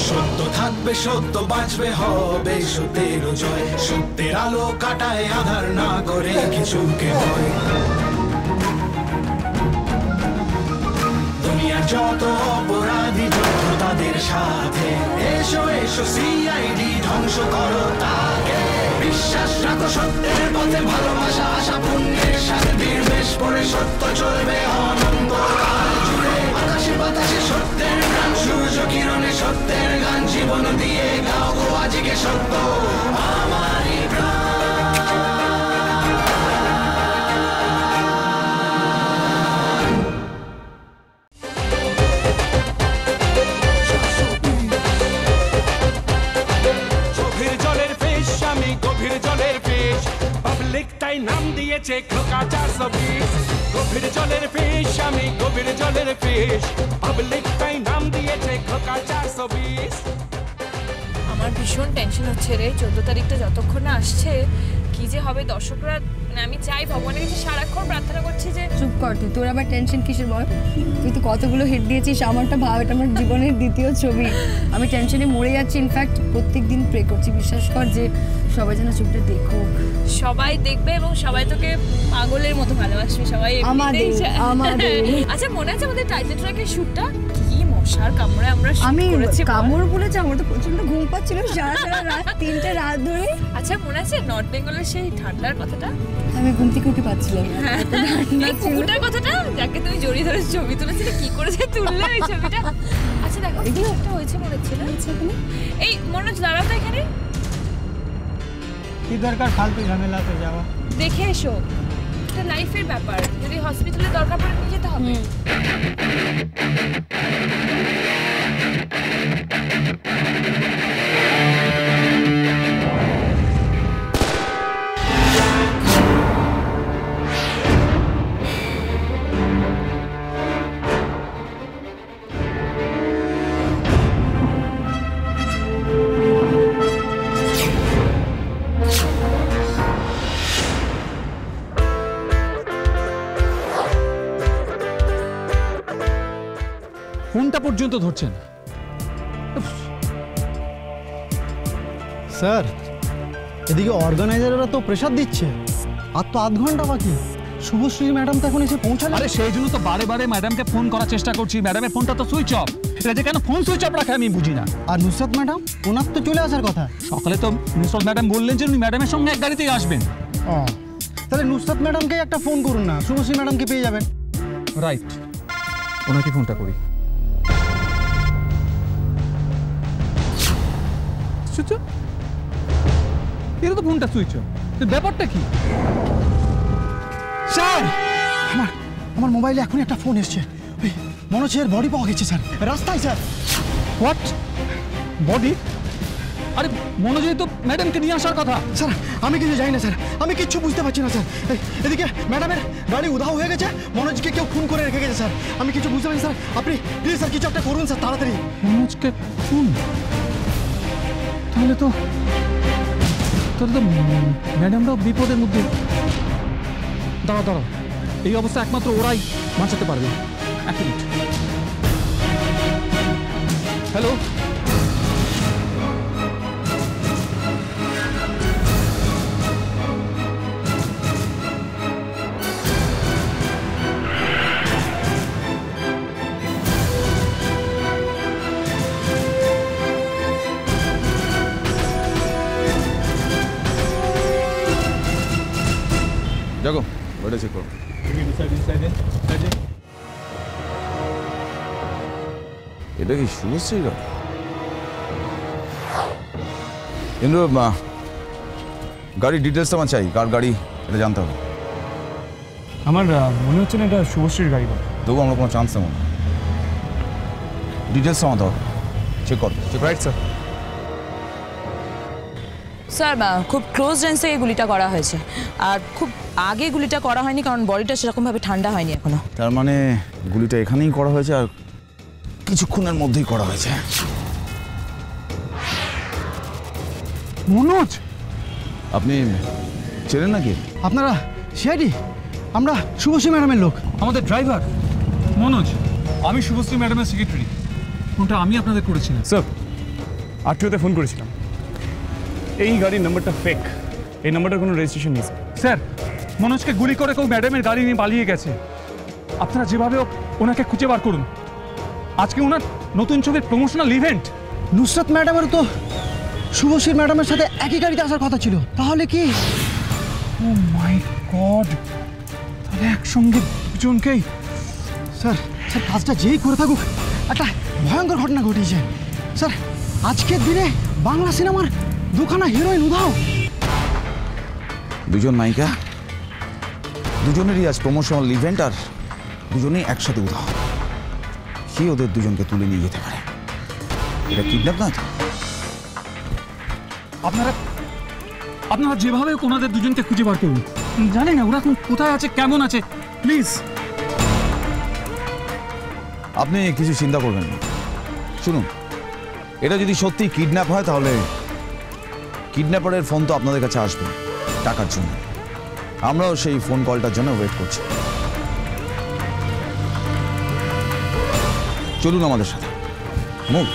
সত্য থাকবে, সত্য বাঁচবে, হবে সত্যের জয়। সত্যের আলো কাটায় আধার, না করে কিছুকে ভয়। দুনিয়ার যত অপরাধী যত তাদের সাথে, এসো এসো সিআইডি ধ্বংস করো তাকে। বিশ্বাস রাখো সত্যের পথে, ভালোবাসা আশা পুণ্যের সাথে বীর বেশ পড়ে সত্য চলবে অনন্তকাল জুড়ে। আকাশে বাতাসে সত্যের গান, সূর্য কিরণে সত্যের গান। জীবন দিয়ে গাও গো আজকে সত্য আমারই প্রাণ। তাই নাম দিয়েছে খোকা 420। গভীর জলের ফিশ আমি, গভীর জলের ফিশ। পাবলিক তাই নাম দিয়েছে খোকা 420। আমার ভীষণ টেনশন হচ্ছে রে, 14 তারিখটা যতক্ষণ না আসছে কি যে হবে। দর্শকরা মানে আমি চাই ভগবানের কাছে সারাক্ষণ প্রার্থনা করছি যে চুপ কর তুই, তোর আবার টেনশন কিসের বল? তুই তো কতগুলো হিট দিয়েছিস, আমারটা ভাব, এটা আমার জীবনের দ্বিতীয় ছবি। আমি টেনশনে মরে যাচ্ছি, ইনফ্যাক্ট প্রত্যেকদিন প্রে করছি, বিশ্বাস কর, যে সবাই যেন ছবিটা দেখুক। সবাই দেখবে এবং সবাই তোকে পাগলের মতো ভালোবাসবে সবাই। আমাদের আচ্ছা মনে আছে আমাদের টাইটেল ট্র্যাকের শ্যুটটা কি মশার কামড়ে আমরা আমি কামড় বলেছি, আমার তো প্রচন্ড ঘুম পাচ্ছিল সারা রাত, 3টে রাত ধরে। আচ্ছা মনে আছে নর্থ বেঙ্গলের সেই ঠান্ডার কথাটা? আমি ঘুম থেকে উঠে পাচ্ছিলাম এই কুকুরটার কথাটা, যাকে তুমি জড়িয়ে ধরে ছবি তুলেছিলে, কি করেছে তুললে ওই ছবিটা? আচ্ছা দেখো কিছু একটা হয়েছে মনে হচ্ছে না? এই মনোজ দাঁড়াও তো এখানে। কি দরকার ফালতু ঝামেলাতে যাওয়া? দেখে এসো, এটা লাইফের ব্যাপার, যদি হসপিটালে দরকার পড়ে নিয়ে যেতে হবে। ফোনটা পর্যন্ত ধরছেন স্যার। এদিকে অর্গানাইজাররা তো প্রেশার দিচ্ছে, আর তো আধ ঘন্টা বাকি। শুভশ্রী ম্যাডাম তো এখন এসে পৌঁছালে। আরে সেই জন্য তো বারে বারে ম্যাডামকে ফোন করার চেষ্টা করছি, ম্যাডামের ফোনটা তো সুইচ অফ। এটা যে কেন ফোন সুইচ অফ রাখে আমি বুঝি না। আর নুসরাত ম্যাডাম, ওনার তো চলে আসার কথা। সকালে তো নুসরাত ম্যাডাম বললেন যে উনি ম্যাডামের সঙ্গে এক গাড়িতেই আসবেন। ও তাহলে নুসরাত ম্যাডামকে একটা ফোন করুন না, শুভশ্রী ম্যাডামকে পেয়ে যাবেন। রাইট, ওনাকে ফোনটা করি। এটা তো ফোনটা সুইচ অফ, ব্যাপারটা কি? স্যার আমার মোবাইলে এখনই একটা ফোন এসছে, মনোজের বডি পাওয়া গেছে স্যার, রাস্তায় স্যার। What body? আরে মনোজই তো ম্যাডামকে নিয়ে আসার কথা। স্যার আমি কিছু জানি না স্যার, আমি কিচ্ছু বুঝতে পারছি না স্যার। এদিকে ম্যাডামের গাড়ি উধাও হয়ে গেছে, মনোজকে কেউ খুন করে রেখে গেছে স্যার, আমি কিছু বুঝতে পারছি স্যার। আপনি প্লিজ স্যার কিছু একটা করুন স্যার, তাড়াতাড়ি। মনোজকে খুন? তাহলে তো ম্যাডামরাও বিপদের মধ্যে। দাঁড়াও, এই অবস্থা একমাত্র ওরাই বাঁচাতে পারবে। এক মিনিট। হ্যালো, দেখো ওটা চেক করো। এটা কি শুভশ্রী গাড়ি? কিন্তু গাড়ির ডিটেলসটা আমার চাই, কার গাড়ি এটা জানতে হবে। আমার মনে হচ্ছে না এটা শুভশ্রীর গাড়ি। তবু আমরা কোনো চান্স নেব না, ডিটেলসটা আমাদের হবে। চেক করো। Check right sir. স্যার খুব ক্লোজ রেঞ্জ থেকে গুলিটা করা হয়েছে, আর খুব আগে গুলিটা করা হয়নি কারণ বডিটা সেরকমভাবে ঠান্ডা হয়নি এখনো। তার মানে গুলিটা এখানেই করা হয়েছে আর কিছুক্ষণের মধ্যেই করা হয়েছে। মনোজ, আপনি চেনেন নাকি? আপনারা সিআইডি? আমরা শুভশ্রী ম্যাডামের লোক। আমাদের ড্রাইভার মনোজ, আমি শুভশ্রী ম্যাডামের সেক্রেটারি। ফোনটা আমি আপনাদের করেছিলাম। স্যার আরটিওতে ফোন করেছিলাম, এই গাড়ির নাম্বারটা ফেক, এই নাম্বারটার কোনো রেজিস্ট্রেশন নেই। স্যার মনোজকে গুলি করে কেউ ম্যাডামের গাড়ি নিয়ে পালিয়ে গেছে। আপনারা যেভাবে ওনাকে খুঁজে বার করুন। আজকে ওনার নতুন ছবির প্রমোশনাল ইভেন্ট। নুসরাত ম্যাডামের তো শুভশ্রী ম্যাডামের সাথে একই গাড়িতে আসার কথা ছিল, তাহলে কি? ও মাই গড, তাহলে একসঙ্গে দুজনকেই। স্যার স্যার কাজটা যেই করে থাকুক একটা ভয়ঙ্কর ঘটনা ঘটিয়েছে স্যার। আজকের দিনে বাংলা সিনেমার দুখানা হিরোইন উধাও। দুজন নায়িকা, দুজনেরই আজ প্রমোশনাল ইভেন্ট, আর দুজনেই একসাথে উধাও। কি ওদের দুজনকে তুলে নিয়ে যেতে পারে? এটা কিডন্যাপ নয় তো? আপনারা যেভাবে ওনাদের দুজনকে খুঁজে বার করুন। জানি না ওরা এখন কোথায় আছে, কেমন আছে, প্লিজ। আপনি কিছু চিন্তা করবেন না। শুনুন, এটা যদি সত্যি কিডন্যাপ হয় তাহলে কিডন্যাপারের ফোন তো আপনাদের কাছে আসবে টাকার জন্য। আমরাও সেই ফোন কলটার জন্য ওয়েট করছি। চলুন আমাদের সাথে, মুভ।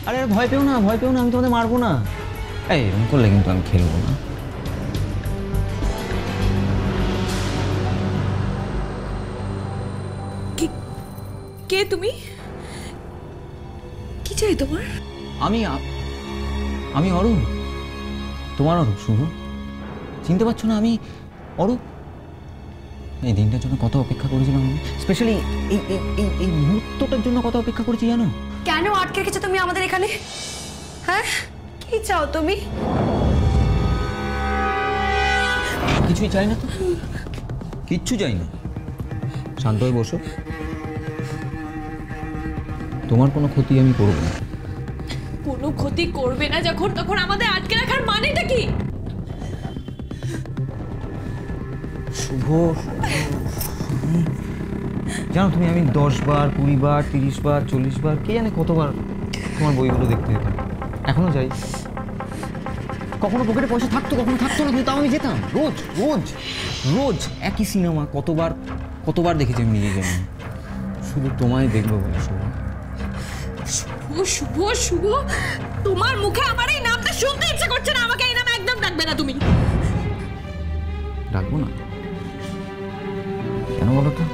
আরে ভয় পেও না, ভয় পেও না, আমি তোমাদের মারবো না। এই এরকম করলে কিন্তু আমি খেলবো না। কে তুমি? কি চাই তোমার? আমি অরূপ, তোমার অরূপ। শুভ, চিনতে পারছো না? আমি অরূপ। এই দিনটার জন্য কত অপেক্ষা করেছিলাম আমি, স্পেশালি এই মুহূর্তটার জন্য কত অপেক্ষা করেছি জানো? কেন আটকে রেখেছো তুমি আমাদের এখানে? হ্যাঁ, কি চাও তুমি? কিছুই চাই না তো, কিচ্ছু চাই না। শান্ত হয়ে বসো, তোমার কোনো ক্ষতি আমি করব না। কোনো ক্ষতি করবে না যখন, তখন আমাদের আটকে রাখার মানেটা কি? শুভ, জানো তুমি, আমি 10 বার 20 বার 30 বার 40 বার কে জানে কতবার তোমার বইগুলো দেখতে যেতাম। এখনো যাই। কখনো পকেটে পয়সা থাকতো, কখনো থাকতো না, কিন্তু তাও আমি যেতাম। রোজ রোজ রোজ একই সিনেমা কতবার দেখেছি আমি নিজে জানি। শুধু তোমায় দেখবো বলে। শুভ শুভ শুভ, তোমার মুখে আমার এই নামটা শুনতে ইচ্ছে করছে না। আমাকে এই নামে একদম ডাকবে না তুমি। ডাকবো না কেন বলো তো?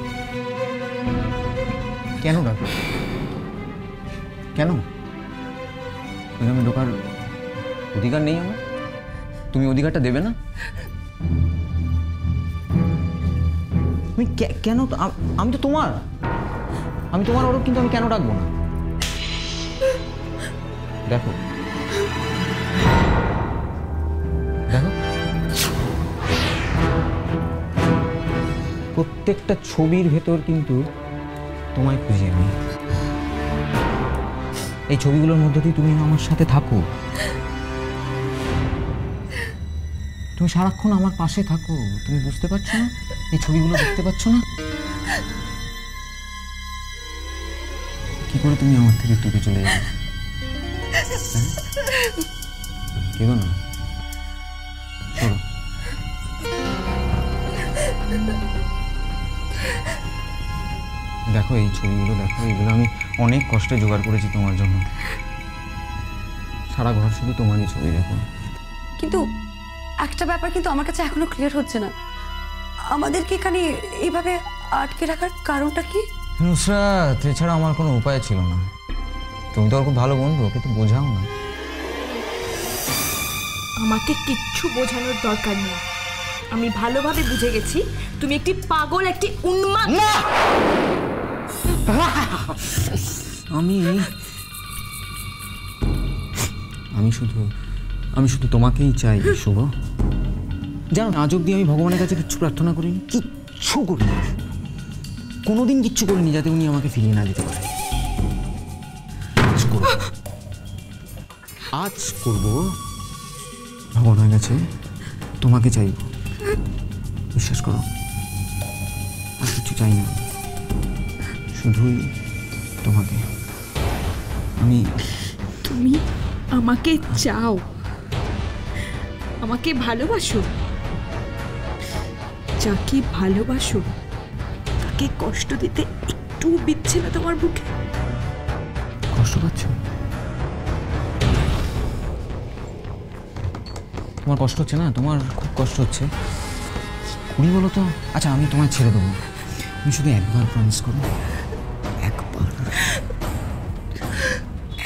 কেন ডাকবো? কেন? আমি ঢোকার অধিকার নেই আমার? তুমি অধিকারটা দেবে না? তুমি কেন? আমি তো তোমার, অরূপ, কিন্তু আমি কেন ডাকবো না? দেখো প্রত্যেকটা ছবির ভেতর কিন্তু তোমায় খুঁজি আমি। এই ছবিগুলোর মধ্যে দিয়ে তুমি আমার সাথে থাকো, তুমি সারাক্ষণ আমার পাশে থাকো। তুমি বুঝতে পারছো না? এই ছবিগুলো দেখতে পাচ্ছ না? কি করে তুমি আমার থেকে দূরে চলে যাবে? কেউ না, চলো। দেখো এই ছবিগুলো, দেখো এগুলো আমি অনেক কষ্টে জোগাড় করেছি তোমার জন্য। সারা ঘর শুধু তোমারই ছবি, দেখো। কিন্তু একটা ব্যাপার কিন্তু আমার কাছে এখনো ক্লিয়ার হচ্ছে না, আমাদেরকে এখানে এইভাবে আটকে রাখার কারণটা কি? নুসরাত, এছাড়া আমার কোনো উপায় ছিল না। তুমি তো আর খুব ভালো বন্ধু, ওকে তো বোঝাও না। আমাকে কিচ্ছু বোঝানোর দরকার নেই, আমি ভালোভাবে বুঝে গেছি তুমি একটি পাগল, একটি উন্মাদ। আমি শুধু তোমাকেই চাই শুভ। জানো, আজ অব্দি আমি ভগবানের কাছে কিচ্ছু প্রার্থনা করিনি, কিচ্ছু করিনি, কোনোদিন কিচ্ছু করিনি যাতে উনি আমাকে ফিরিয়ে না দিতে পারে। আজ করবো। ভগবানের কাছে তোমাকে চাইব, বিশ্বাস করো। আর কিছু চাই না, শুধুই তোমাকে। তুমি আমাকে চাও, আমাকে ভালোবাসো, যাকে ভালোবাসো তাকে কষ্ট দিতে একটু বিচ্ছে না তোমার বুকে? কষ্ট পাচ্ছ? তোমার কষ্ট হচ্ছে না? তোমার খুব কষ্ট হচ্ছে। কুড়ি বলো তো। আচ্ছা, আমি তোমায় ছেড়ে দেবো, তুমি শুধু একবার প্রমিস করো।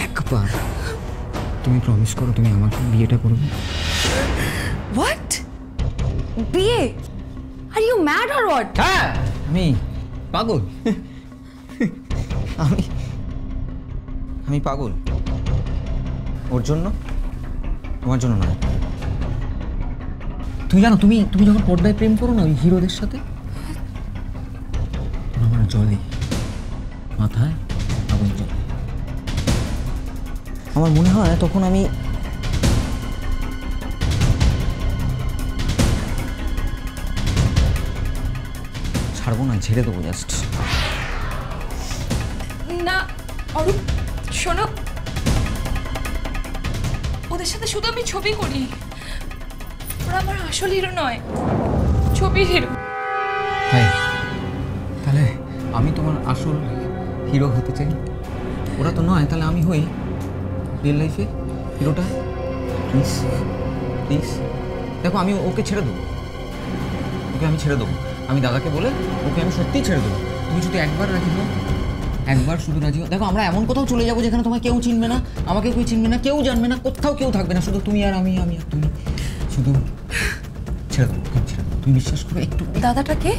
একবার তুমি প্রমিস করো, তুমি আমাকে বিয়েটা করবে। হোয়াট? বিয়ে? Are you mad or what? হ্যাঁ, আমি পাগল। আমি পাগল। ওর জন্য, তোমার জন্য নয়। তুমি জানো, তুমি যখন পর্দায় প্রেম করো না ওই হিরোদের সাথে, আমার জলে মাথায় আগুন জ্বলে। আমার মনে হয় তখন আমি ছাড়বো না, ছেড়ে দেবো জাস্ট। না অরূপ, শোনো, ওদের সাথে শুধু আমি ছবি করি, ওরা আমার আসল হিরো নয়, ছবির হিরো। তাই? তাহলে আমি তোমার আসল হিরো হতে চাই। ওরা তো নয়, তাহলে আমি হই রিয়েল লাইফে হিরোটা। Please please. দেখো, আমি ওকে ছেড়ে দেবো, ওকে আমি ছেড়ে দেবো। আমি দাদাকে বলে ওকে আমি সত্যিই ছেড়ে দেবো। তুমি শুধু একবার রাজি হও, একবার শুধু রাজি হও। দেখো, আমরা এমন কোথাও চলে যাবো যেখানে তোমায় কেউ চিনবে না, আমাকে কেউ চিনবে না, কেউ জানবে না, কোথাও কেউ থাকবে না, শুধু তুমি আর আমি, আমি আর তুমি। শুধু ছেড়ে দেবো, ছেড়ে দেবো। তুমি বিশ্বাস করো একটু। দাদাটা কে?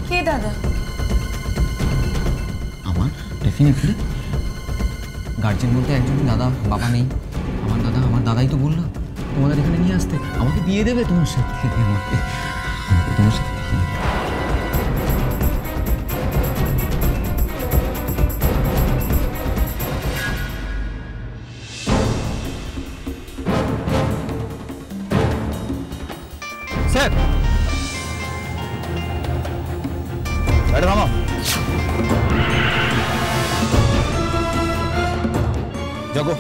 কে দাদা? আমার ডেফিনেটলি গার্জেন বলতে একজনই দাদা, বাবা নেই। আমার দাদাই তো বললো তোমাদের এখানে নিয়ে আসতে, আমাকে দিয়ে দেবে তোমার সাথে, আমাকে তোমার সাথে। স্যার, ম্যাডাম মামা, জাগো।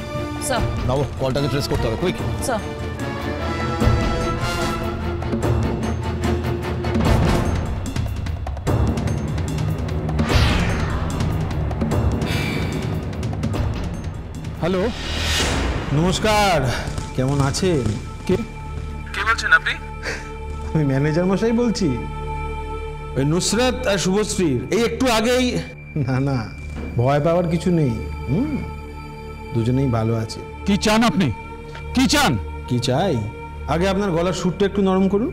স্যার। নাও, কলটাকে ট্রেস করতে হবে, কুইক। স্যার। হ্যালো, নমস্কার, কেমন আছেন? কে বলছেন আপনি? আমি ম্যানেজার মশাই বলছি, ওই নুসরাত আর শুভশ্রীর এই একটু আগেই। না, ভয় পাওয়ার কিছু নেই, দুজনেই ভালো আছে। কি চান আপনি? কি চান? কি চাই? আগে আপনার গলার সুরটা একটু নরম করুন,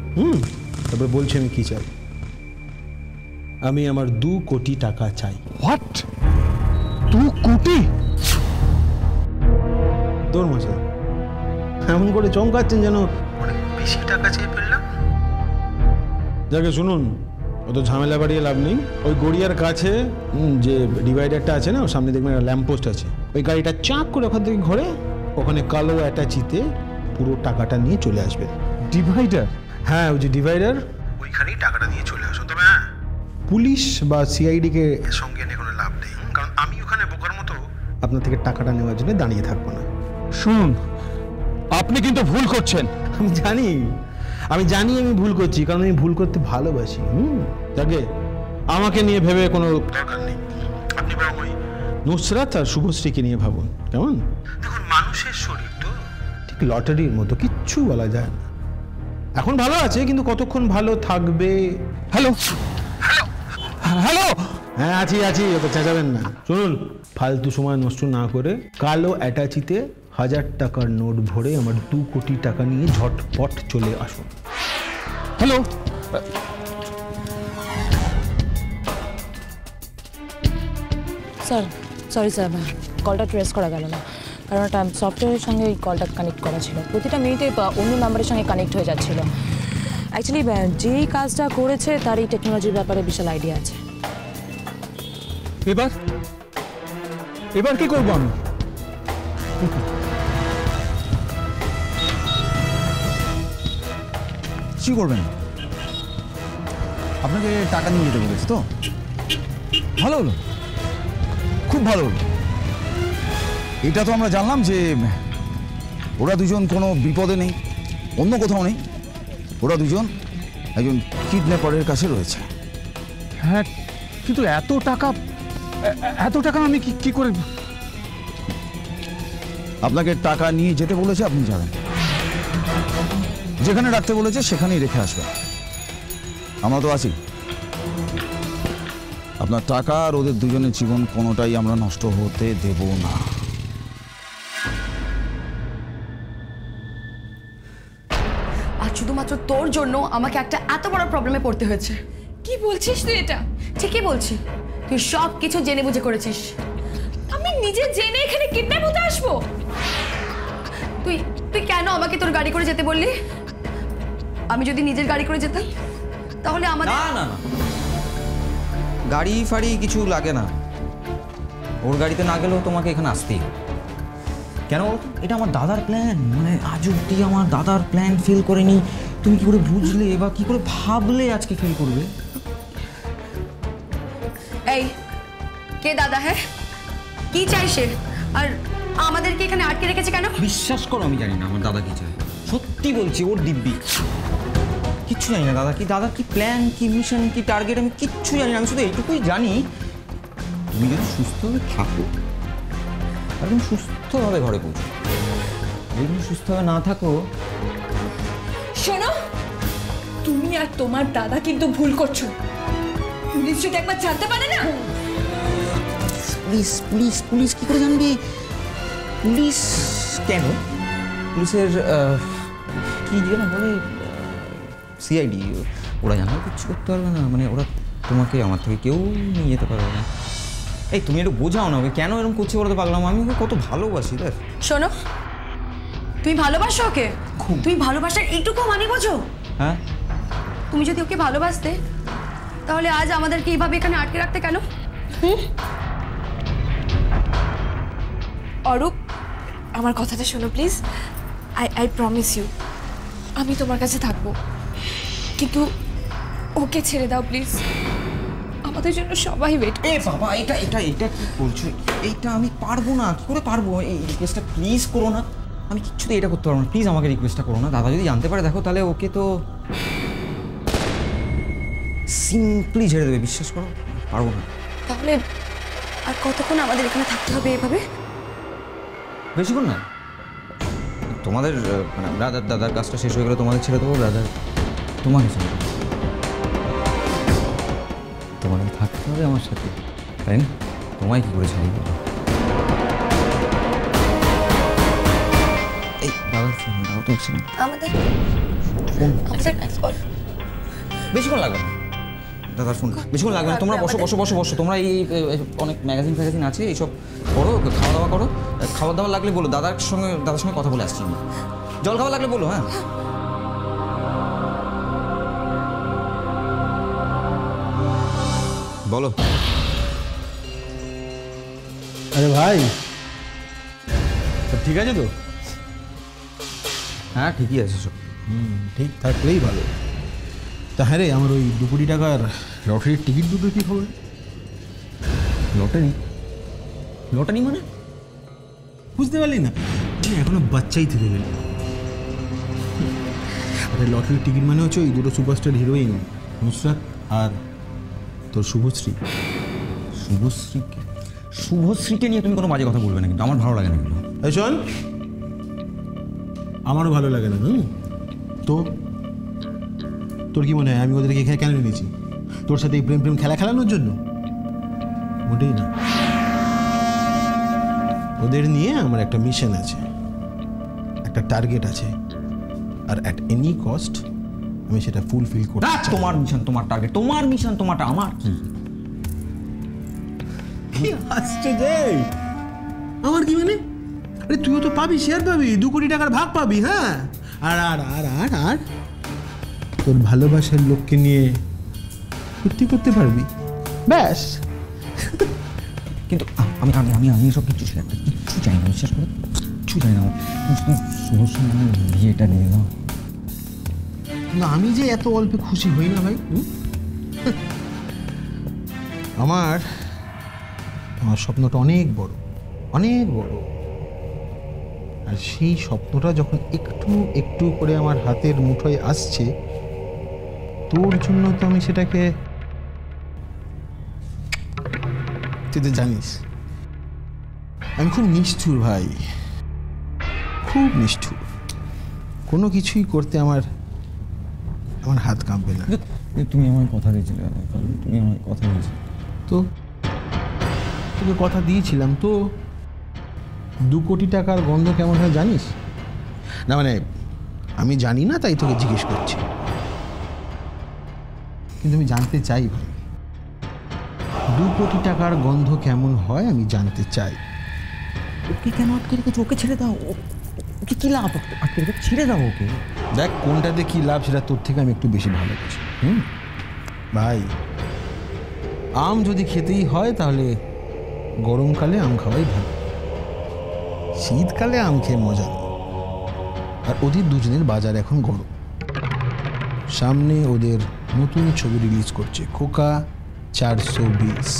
তারপরে বলছি আমি কি চাই। আমি আমার 2 কোটি টাকা চাই। হোয়াট? 2 কোটি? তোর মশাই এমন করে চমকাচ্ছেন যেন অনেক বেশি টাকা চেয়ে ফেললাম। যাকে শুনুন, অত ঝামেলা বাড়িয়ে লাভ নেই। ওই গড়িয়ার কাছে যে ডিভাইডারটা আছে না, ওর সামনে দেখবেন একটা ল্যাম্পপোস্ট আছে। ওই গাড়িটা চাক করে ওখান থেকে ঘরে, ওখানে কালো অ্যাটাচিতে পুরো টাকাটা নিয়ে চলে আসবেন। ডিভাইডার? হ্যাঁ, ওই যে ডিভাইডার, ওইখানেই টাকাটা নিয়ে চলে আসুন। তবে হ্যাঁ, পুলিশ বা সিআইডিকে সঙ্গে এনে কোনো লাভ নেই, কারণ আমি ওখানে বোকার মতো আপনার থেকে টাকাটা নেওয়ার জন্য দাঁড়িয়ে থাকবো না। শুনুন, আপনি কিন্তু ভুল করছেন। আমি জানি আমি ভুল করছি, কারণ আমি ভুল করতে ভালোবাসি। যাকে আমাকে নিয়ে ভেবে কোনো দরকার নেই, আপনি বরং ওই নুসরাত আর শুভশ্রীকে নিয়ে ভাবুন, কেমন? দেখুন, মানুষের শরীর তো ঠিক লটারির মতো, কিচ্ছু বলা যায় না। এখন ভালো আছে, কিন্তু কতক্ষণ ভালো থাকবে? হ্যালো হ্যালো, হ্যাঁ আছি, ওটা চেঁচাবেন না। শুনুন, ফালতু সময় নষ্ট না করে কালো অ্যাটাচিতে 1000 টাকার নোট ভরে আমার 2 কোটি টাকা নিয়ে ঝটপট চলে আসুন। হ্যালো, স্যার সরি স্যার, কলটা ট্রেস করা গেল না, কারণ একটা সফটওয়্যারের সঙ্গে এই কলটা কানেক্ট করা ছিল। প্রতিটা মিনিটে অন্য নাম্বারের সঙ্গে কানেক্ট হয়ে যাচ্ছিল। অ্যাকচুয়ালি যেই কাজটা করেছে তার এই টেকনোলজির ব্যাপারে বিশাল আইডিয়া আছে। এবার কি করবো আমি? কি করবেন? আপনাকে টাকা নিয়ে যেতে বলেছে তো? ভালো হলো, খুব ভালো হলো। এটা তো আমরা জানলাম যে ওরা দুজন কোনো বিপদে নেই, অন্য কোথাও নেই। ওরা দুজন একজন কিডন্যাপারের কাছে রয়েছে। হ্যাঁ, কিন্তু এত টাকা আমি কি করে? আপনাকে টাকা নিয়ে যেতে বলেছে, আপনি যাবেন। যেখানে রাখতে বলেছে সেখানেই রেখে আসবেন। আমরা তো আছি। আপনার টাকা আর ওদের দুজনের জীবন কোনোটাই আমরা নষ্ট হতে দেব না। আর শুধুমাত্র তোর জন্য আমাকে একটা এত বড় প্রবলেমে পড়তে হয়েছে। কি বলছিস তুই এটা? ঠিকই বলছি, তুই সব কিছু জেনে বুঝে করেছিস। আমি নিজে জেনে এখানে কিডন্যাপ হতে আসবো? তুই কেন আমাকে তোর গাড়ি করে যেতে বললি? আমি যদি নিজের গাড়ি করে যেতাম তাহলে আমাদের না, গাড়ি ফাড়ি কিছু লাগে না। ওর গাড়িতে না গেলেও তোমাকে এখানে আসতেই হবে। কেন বলতো? এটা আমার দাদার প্ল্যান। মানে আজ অব্দি আমার দাদার প্ল্যান ফেল করেনি। তুমি কি করে বুঝলে বা কি করে ভাবলে আজকে ফেল করবে? এই কে দাদা? হ্যাঁ, কি চাই সে? আর আমাদেরকে এখানে আটকে রেখেছে কেন? বিশ্বাস করো, আমি জানি না আমার দাদা কি চায়। সত্যি বলছি, ওর দিব্যি কিচ্ছু জানি না। দাদার কি প্ল্যান, কি মিশন, কি টার্গেট, আমি কিচ্ছু জানি না। আমি শুধু এইটুকুই জানি, তুমি যদি সুস্থভাবে থাকো আর তুমি সুস্থভাবে ঘরে পৌঁছো। যদি তুমি সুস্থভাবে না থাকো, শোনো, তুমি আর তোমার দাদা কিন্তু ভুল করছো। পুলিশ যদি একবার জানতে পারে না। পুলিশ কি করে জানবে? পুলিশ কেন? পুলিশের কি যেন বলে, সিআইডি, ওরা জানলে কিচ্ছু করতে পারবে না। মানে ওরা তোমাকে আমার থেকে কেউ নিয়ে যেতে পারবে না। এই তুমি একটু বোঝাও না ওকে, কেন এরকম করছে? ওরা তো পাগলাম। আমি ওকে কত ভালোবাসি। দেখ শোনো, তুমি ভালোবাসো ওকে? তুমি ভালোবাসার এইটুকু মানে বোঝো? হ্যাঁ, তুমি যদি ওকে ভালোবাসতে তাহলে আজ আমাদেরকে এইভাবে এখানে আটকে রাখতে কেন? অরূপ, আমার কথাটা শোনো প্লিজ। আই প্রমিস ইউ, আমি তোমার কাছে থাকবো, কিন্তু ওকে ছেড়ে দাও প্লিজ। আমাদের জন্য সবাই ওয়েট। এ বাবা, এটা কি বলছো? এইটা আমি পারবো না। কি করে পারবো? এই রিকোয়েস্টটা প্লিজ করো না। আমি কিচ্ছুতে এটা করতে পারবো না। প্লিজ আমাকে রিকোয়েস্টটা করো না। দাদা যদি জানতে পারে, দেখো, তাহলে ওকে তো সিম্পলি ছেড়ে দেবে। বিশ্বাস করো, পারবো না। তাহলে আর কতক্ষণ আমাদের এখানে থাকতে হবে এভাবে? বেশিক্ষণ না। তোমাদের মানে দাদার কাজটা শেষ হয়ে গেলে তোমাদের ছেড়ে দেবো। দাদা তোমাকে ছেড়ে দেবো। তোমাকে থাকতে হবে আমার সাথে, তাই না? তোমায় কি করে ছাড়ি বলো? এই দাদার ফোন দাও তো। আমাদের বেশিক্ষণ লাগবে না দাদার ফোন, বেশিক্ষণ লাগবে না। তোমরা বসো। তোমরা এই অনেক ম্যাগাজিন ফ্যাগাজিন আছে, এইসব করো, খাওয়া দাওয়া করো। খাবার দাবার লাগলে বলো, দাদার সঙ্গে কথা বলে আসছি আমি। জল খাওয়া লাগলে বলো। হ্যাঁ, বলো। আরে ভাই, ঠিক আছে তো? হ্যাঁ, ঠিকই আছে সব। ঠিক থাকলেই ভালো। তা হ্যাঁ রে, আমার ওই 2 কোটি টাকার লটারির টিকিট দুটো কি খবর? লটারি? লটারি মানে? বুঝতে পারলি না? তুই এখনো বাচ্চাই থেকে গেলি। আরে লটারির টিকিট মানে হচ্ছে ওই দুটো সুপারস্টার হিরোইন, নুসরাত আর তোর শুভশ্রী। শুভশ্রীকে? শুভশ্রীকে নিয়ে তুমি কোনো বাজে কথা বলবে না, কিন্তু আমার ভালো লাগে না এগুলো। এই শোন, আমারও ভালো লাগে না। তো তোর কি মনে হয় আমি ওদেরকে এখানে কেন এনেছি? তোর সাথে এই প্রেম প্রেম খেলা খেলানোর জন্য? মোটেই না। ওদের নিয়ে আমার একটা মিশন আছে, একটা টার্গেট আছে, আর অ্যাট এনি কস্ট আমি সেটা ফুলফিল করতে চাই। তোমার মিশন তোমার টার্গেট, তোমার মিশন তোমারটা, আমার কি? কি আসছে যে আমার কি মানে? আরে তুইও তো পাবি, শেয়ার পাবি, 2 কোটি টাকার ভাগ পাবি। হ্যাঁ, আর আর আর আর আর তোর ভালোবাসার লোককে নিয়ে ফুর্তি করতে পারবি, ব্যাস। কিন্তু আমি আমি আমি আমি এসব কিছু চাই না, বিশ্বাস করে কিচ্ছু চাই না। শুভশ্রী বিয়েটা দিয়ে দাও। না, আমি যে এত অল্পে খুশি হই না ভাই। আমার আমার স্বপ্নটা অনেক বড়, অনেক বড়। আর সেই স্বপ্নটা যখন একটু একটু করে আমার হাতের মুঠোয় আসছে, তোর জন্য তো আমি সেটাকে, তুই তো জানিস আমি খুব নিষ্ঠুর ভাই, খুব নিষ্ঠুর। কোনো কিছুই করতে আমার হাত কাঁপবে না। তুমি আমার কথা দিয়েছিলে, তুমি আমার কথা দিয়েছিলে। তো তোকে কথা দিয়েছিলাম তো। 2 কোটি টাকার গন্ধ কেমন হয় জানিস না? মানে আমি জানি না, তাই তোকে জিজ্ঞেস করছি। কিন্তু আমি জানতে চাই ভাই, 2 কোটি টাকার গন্ধ কেমন হয় আমি জানতে চাই। ওকে কেন আটকে রেখেছো? ওকে ছেড়ে দাও। ওকে কি লাভ আটকে রেখে? ছেড়ে দাও ওকে। দেখ, কোনটাতে কি লাভ সেটা তোর থেকে আমি একটু বেশি ভালো বুঝি। ভাই, আম যদি খেতেই হয় তাহলে গরমকালে আম খাওয়াই ভালো, শীতকালে আম খেয়ে মজা নেই। আর ওদের দুজনের বাজার এখন গরম, সামনে ওদের নতুন ছবি রিলিজ করছে খোকা 420,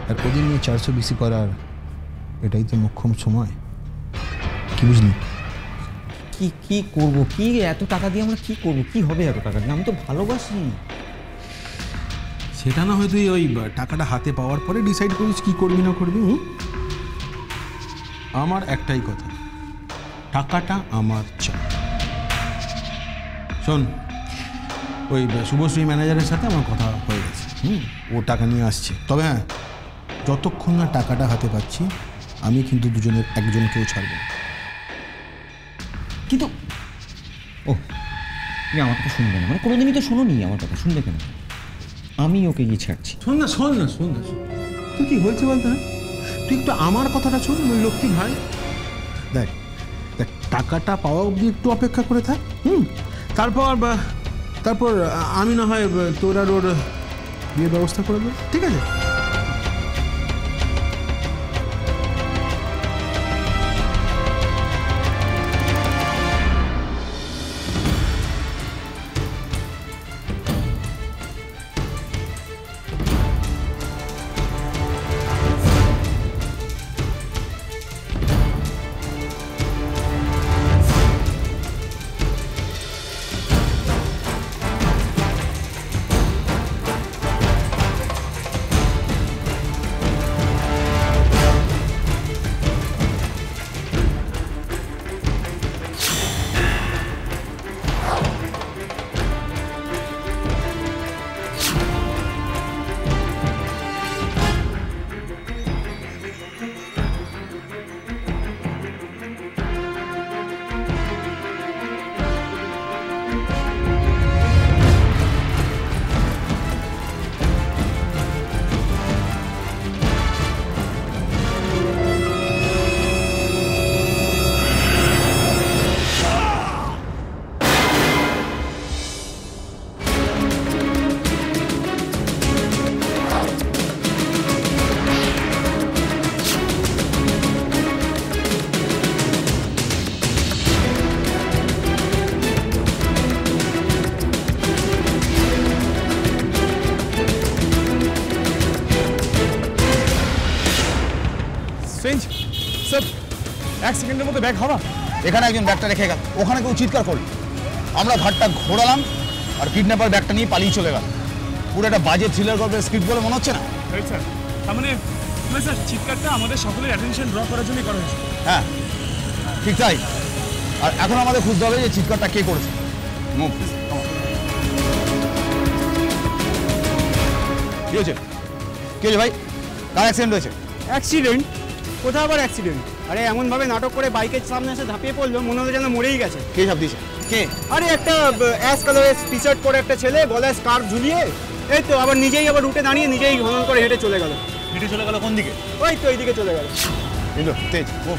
আর ওদের নিয়ে 420 করার এটাই তো মোক্ষম সময়। কি বুঝলি? কি কি করবো? কি এত টাকা দিয়ে আমরা কি করবো? কি হবে এত টাকা দিয়ে? আমি তো ভালোবাসি। সেটা না হয় তুই ওই টাকাটা হাতে পাওয়ার পরে ডিসাইড করিস কি করবি না করবি। আমার একটাই কথা, টাকাটা আমার চাই। শোন, ওই শুভশ্রী ম্যানেজারের সাথে আমার কথা হয়ে গেছে। ও টাকা নিয়ে আসছে। তবে হ্যাঁ, যতক্ষণ না টাকাটা হাতে পাচ্ছি আমি কিন্তু দুজনের একজনকেও ছাড়ব না। কিন্তু ও, তুমি আমার কথা শুনবে না? মানে কোনোদিনই তো শোনোনি আমার কথা, শুনবে কেন? আমি ওকে গিয়ে ছাড়ছি। শোন না, শোন না, শোন না, শোন। তুই কি হয়েছে বলতে? হ্যাঁ, তুই একটু আমার কথাটা শোন। ওই লক্ষ্মী ভাই, দেখ দেখ, টাকাটা পাওয়া অবধি একটু অপেক্ষা করে থাক। তারপর আমি না হয় তোর আর ওর বিয়ের ব্যবস্থা করে দেবো, ঠিক আছে? এক সেকেন্ডের মধ্যে ব্যাগ হাওয়া। এখানে একজন ব্যাগটা রেখে গেল, ওখানে কেউ চিৎকার করল, আমরা ঘাটটা ঘোরালাম আর কিডন্যাপার ব্যাগটা নিয়ে পালিয়ে চলে গেল। পুরো একটা বাজে থ্রিলার গল্পের স্ক্রিপ্ট বলে মনে হচ্ছে না? স্যার তার মানে স্যার চিৎকারটা আমাদের সকলের অ্যাটেনশন ড্র করার জন্যই করা হয়েছে। হ্যাঁ ঠিক তাই। আর এখন আমাদের খুঁজতে হবে যে চিৎকারটা কে করেছে। মুভ। কি হয়েছে? কি হয়েছে ভাই? কার অ্যাক্সিডেন্ট হয়েছে? অ্যাক্সিডেন্ট? কোথাও আবার অ্যাক্সিডেন্ট? আরে এমনভাবে নাটক করে বাইকের সামনে এসে ঝাঁপিয়ে পড়লো, মনে হলো যেন মরেই গেছে। কে ঝাঁপ দিয়েছে? কে? আরে একটা অ্যাশ কালারের টি শার্ট পরে একটা ছেলে, গলায় স্কার্ফ ঝুলিয়ে, এই তো আবার নিজেই আবার রুটে দাঁড়িয়ে নিজেই ঘনন করে হেঁটে চলে গেল। হেঁটে চলে গেল কোন দিকে? ওই তো এইদিকে চলে গেল। তেজ মুভ।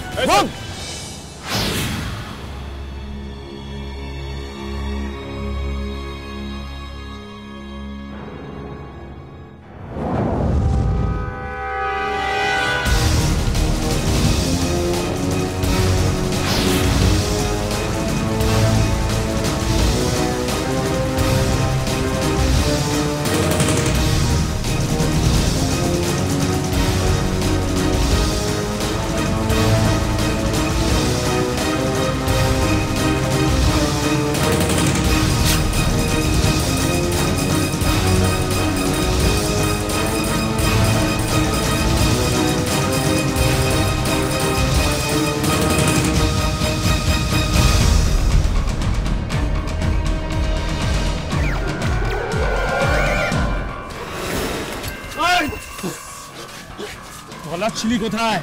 ছিলি কোথায়?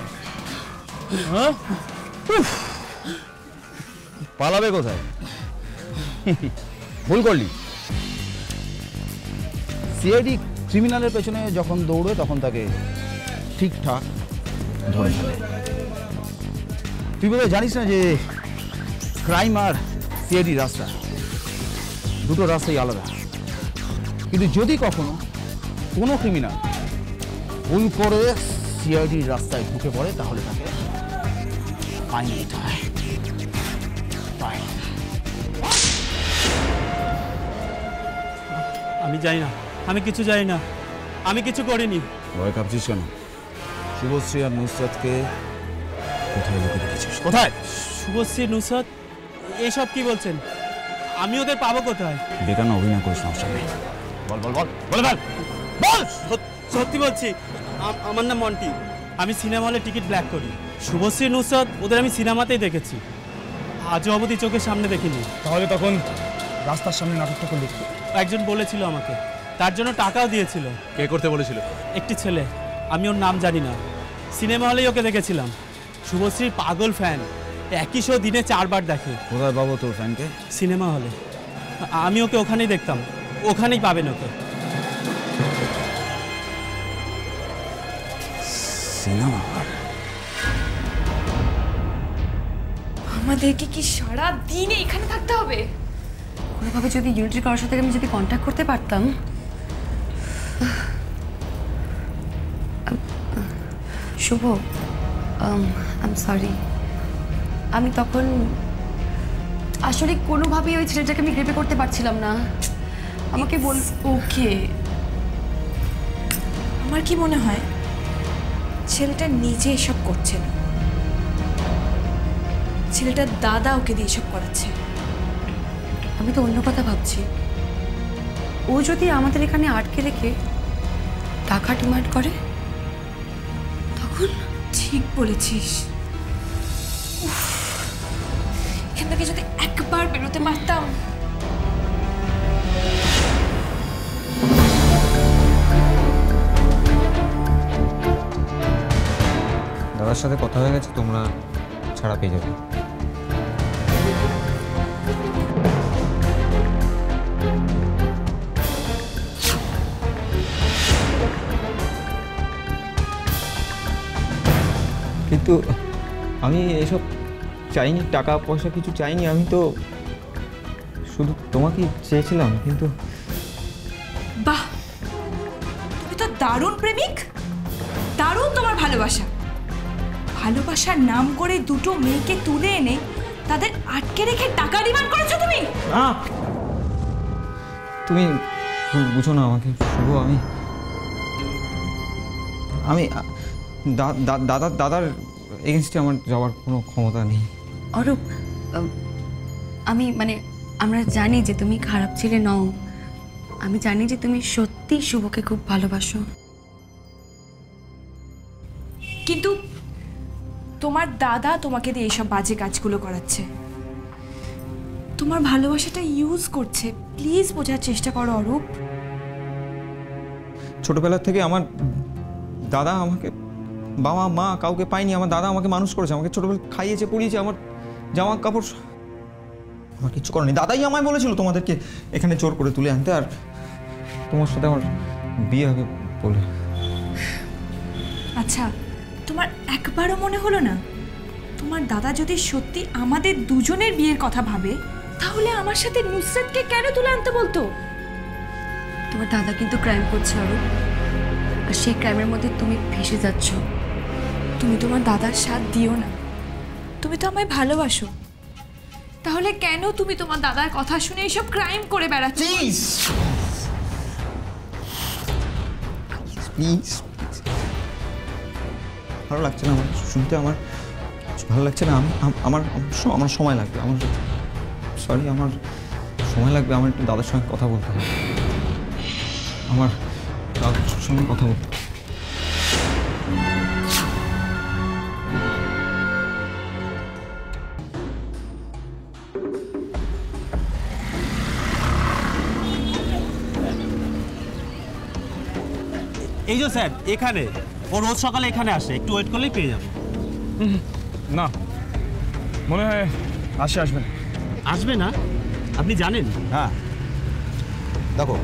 পালাবে কোথায়? ভুল করলি। সিআইডি ক্রিমিনালের পেছনে যখন দৌড়ে তখন তাকে ঠিকঠাক ধরে ফেলে। তুই বোধহয় জানিস না যে ক্রাইম আর সিআইডি রাস্তা দুটো রাস্তাই আলাদা। কিন্তু যদি কখনো কোনো ক্রিমিনাল ভুল করে সিআইডির রাস্তায় ঢুকে পড়ে তাহলে তাকে ফাইন দিতে হয়। আমি জানি না, আমি কিছু জানি না, আমি কিছু করিনি। ভয় কাঁপছিস কেন? শুভশ্রী আর নুসরাতকে কোথায় লুকিয়ে রেখেছিস? কোথায়? শুভশ্রী, নুসরাত, এইসব কি বলছেন? আমি ওদের পাবো কোথায়? বেকার না অভিনয় করিস না সামনে। বল বল বল বল বল বল। সত্যি বলছি, আমার নাম মন্টি। আমি সিনেমা হলে টিকিট ব্ল্যাক করি। শুভশ্রী, নুসরাত ওদের আমি সিনেমাতেই দেখেছি, আজও অবধি চোখের সামনে দেখিনি। তাহলে তখন রাস্তার সামনে নাটকটা করলি? একজন বলেছিল আমাকে, তার জন্য টাকাও দিয়েছিল। কে করতে বলেছিল? একটি ছেলে, আমি ওর নাম জানি না। সিনেমা হলেই ওকে দেখেছিলাম। শুভশ্রীর পাগল ফ্যান, একই শো দিনে 4 বার দেখে। কোথায় পাবো তোর ফ্যানকে? সিনেমা হলে। আমি ওকে ওখানেই দেখতাম, ওখানেই পাবেন ওকে। সিনেমা? আমাদেরকে কি সারা দিন এখানে থাকতে হবে? কোনোভাবে যদি ইউনিটের কারোর সাথে আমি যদি কন্ট্যাক্ট করতে পারতাম। শুভ, আই এম সরি। আমি তখন আসলে কোনোভাবেই ওই ছেলেটাকে আমি গ্রেপে করতে পারছিলাম না। আমাকে বল। ওকে, আমার কি মনে হয় ছেলেটা নিজে এসব করছে না, ছেলেটার দাদা ওকে দিয়ে এসব করাচ্ছে। আমি তো অন্য কথা ভাবছি। ও যদি আমাদের এখানে আটকে রেখে টাকা ডিমান্ড করে তখন? ঠিক বলেছিস। এখান থেকে যদি একবার বেরোতে পারতাম। দাদার সাথে কথা হয়ে গেছে, তোমরা ছাড়া পেয়ে যাবে। কিন্তু আমি এসব চাইনি, টাকা পয়সা কিছু চাইনি। আমি তো শুধু তোমাকে চেয়েছিলাম। কিন্তু বাহ, তুমি তো দারুণ প্রেমিক, দারুণ তোমার ভালোবাসা। ভালোবাসার নাম করে দুটো মেয়েকে তুলে এনে তাদের আটকে রেখে টাকা ডিমান্ড করেছো তুমি? তুমি বুঝো না আমাকে শুভ। আমি দাদার এগেনস্টে আমার যাওয়ার কোনো ক্ষমতা নেই। অরূপ, আমি আমরা জানি যে তুমি খারাপ ছেলে নও। আমি জানি যে তুমি সত্যি শুভকে খুব ভালোবাসো, কিন্তু তোমার দাদা তোমাকে দিয়ে এইসব বাজে কাজগুলো করাচ্ছে, তোমার ভালোবাসাটা ইউজ করছে। প্লিজ বোঝার চেষ্টা করো অরূপ। ছোটবেলা থেকে আমার দাদা আমাকে, বাবা মা কাউকে পাইনি, আমার দাদা আমাকে মানুষ করেছে, আমাকে ছোটবেলা খাইয়েছে পড়িয়েছে, আমার জামা কাপড় আমার কিচ্ছু করেনি। দাদাই আমায় বলেছিল তোমাদেরকে এখানে জোর করে তুলে আনতে, আর তোমার সাথে আমার বিয়ে হবে বলে। আচ্ছা, তোমার একবারও মনে হলো না তোমার দাদা যদি সত্যি আমাদের দুজনের বিয়ের কথা ভাবে তাহলে আমার সাথে নুসরাতকে কেন তুলে আনতে বলতো? তোমার দাদা কিন্তু ক্রাইম করছে অরূপ, আর সেই ক্রাইমের মধ্যে তুমি ভেসে যাচ্ছ। তুমি তোমার দাদার সাথ দিও না, তুমি তো আমায় ভালোবাসো, তাহলে কেন তুমি তোমার দাদার কথা শুনে এইসব ক্রাইম করে বেড়াচ্ছ? প্লিজ, ভালো লাগছে না আমার শুনতে, আমার ভালো লাগছে না। আমার সময় লাগবে, আমার সরি, আমার সময় লাগবে, আমার একটু দাদার সঙ্গে কথা বলতে হবে, আমার দাদার সঙ্গে কথা বলতে। এই যে স্যার এখানে, ও রোজ সকালে এখানে আসে, একটু ওয়েট করলেই পেয়ে যাবে। না, মনে হয় আসবে না। আসবে না? আপনি জানেন? হ্যাঁ, দেখো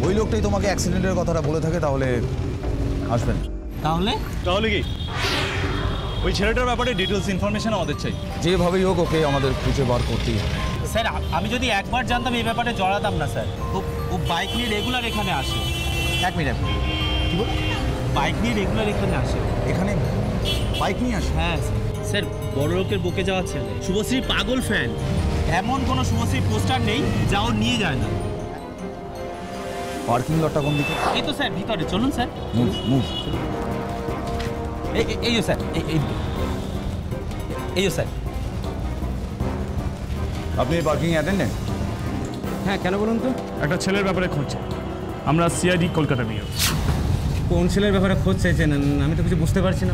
ওই লোকটাই তোমাকে অ্যাক্সিডেন্টের কথাটা বলে থাকে, তাহলে আসবেন। তাহলে কি ওই ছেলেটার ব্যাপারে ডিটেলস ইনফরমেশন আমাদের চাই। যেভাবেই হোক ওকে আমাদের খুঁজে বার করতেই হবে। স্যার, আমি যদি একবার জানতাম এই ব্যাপারে জড়াতাম না স্যার। ও বাইক নিয়ে রেগুলার এখানে আসে। এক মিনিট, কি বল? বাইক নিয়ে রেগুলার এখানে আসে। এখানে বাইক নিয়ে আসে? হ্যাঁ স্যার, বড় লোকের বকে যাওয়া ছেলে, শুভশ্রীর পাগল ফ্যান। এমন কোনো শুভশ্রীর পোস্টার নেই যা ও নিয়ে যায় না। পার্কিং লটটা কোন দিকে? এই তো স্যার ভিতরে, চলুন স্যার। মুভ। এই যে স্যার, এই যে স্যার। আপনি পার্কিং অ্যাটেন্ডেন্ট? হ্যাঁ, কেন বলুন তো? একটা ছেলের ব্যাপারে খুঁজছে, আমরা সিআইডি কলকাতা বিয়ে। কোন ছেলের ব্যাপারে খোঁজ চাইছেন? আমি তো কিছু বুঝতে পারছি না।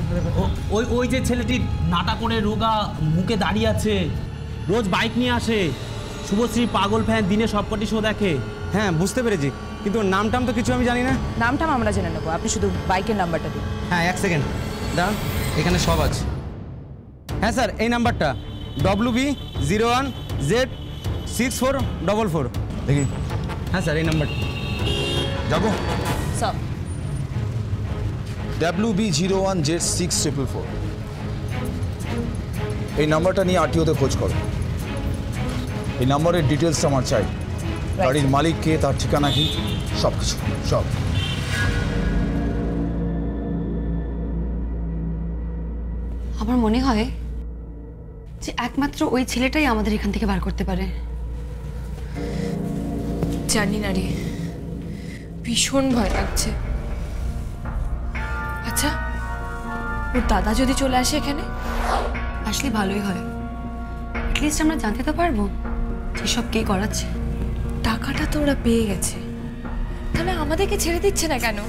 ওই যে ছেলেটি নাটা করে রোগা মুখে দাঁড়িয়ে আছে, রোজ বাইক নিয়ে আসে, শুভশ্রী পাগল ফ্যান, দিনে সবকটি শো দেখে। হ্যাঁ, বুঝতে পেরেছি, কিন্তু ওর নামটাম তো কিছু আমি জানি না। নামটাম আমরা জেনে নেবো, আপনি শুধু বাইকের নাম্বারটা দিন। হ্যাঁ, এক সেকেন্ড দাঁড়ান, এখানে সব আছে। হ্যাঁ স্যার, এই নাম্বারটা WB01Z6444। দেখি। হ্যাঁ স্যার, এই নাম্বারটা। যাবো স্যার। WB01Z6444। এই নাম্বারটা নিয়ে আরটিওতে খোঁজ করো। এই নাম্বারের ডিটেলসটা আমার চাই, গাড়ির মালিক কে, তার ঠিকানা কি, সব কিছু, সব। আমার মনে হয় যে একমাত্র ওই ছেলেটাই আমাদের এখান থেকে বার করতে পারে। জানি না রে, ভীষণ ভয় লাগছে। আচ্ছা, ওর দাদা যদি চলে আসে এখানে? আসলে ভালোই হয়, অ্যাটলিস্ট আমরা জানতে তো পারবো যে সব কে করাচ্ছে। টাকাটা তো ওরা পেয়ে গেছে, তাহলে আমাদেরকে ছেড়ে দিচ্ছে না কেন?